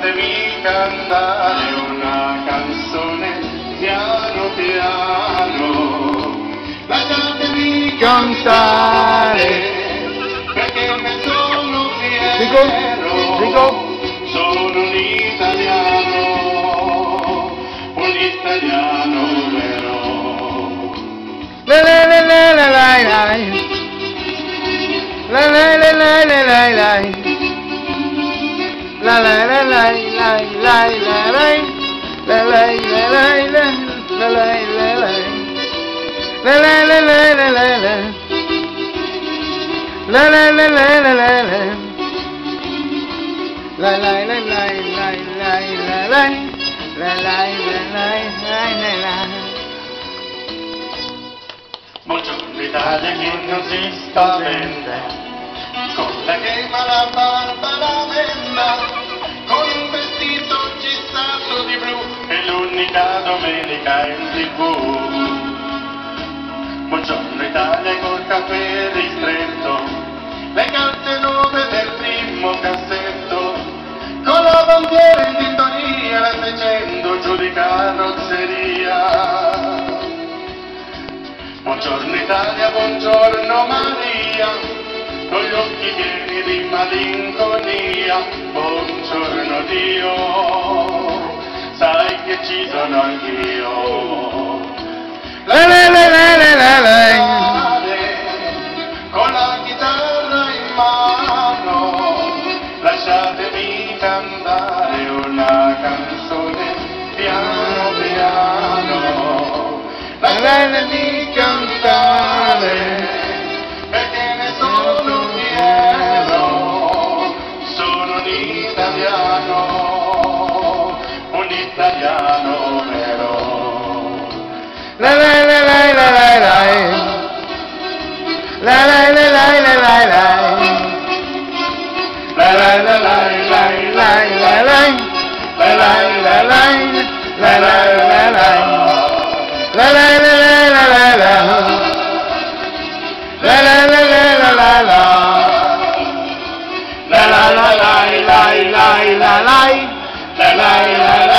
lasciatemi cantare una canzone piano piano, lasciatemi cantare perché ne sono fiero, sono un italiano vero. La la la la la la la. La la la la la la la. La la la la la la la la. La la la la la. La la la la. La la la la la la la. La la la la la la la. La la la la la la la la. La la la la la la. Buongiorno Italia che non si spaventa, con la crema la barba lamenta, con un vestito gissato di blu e l'unica domenica in TV. Buongiorno Italia col caffè ristretto, le carte nuove del primo cassetto, con la bandiera in sintonia, la 600 giù di carrozzeria. Buongiorno Italia, buongiorno Maria, con gli occhi pieni di malinconia. Buongiorno Dio, sai che ci sono anch'io. La la la la la la la. Con la chitarra in mano, lasciatemi cantare una canzone piano piano. Lasciatemi cantare perché ne sono fiero, sono un italiano vero. La la la la la la la. La la la la la la la. La la la la la la la la. La la la la la la la. La la la la la la la. La la la la la la la. La la la la la la la la. La la la la.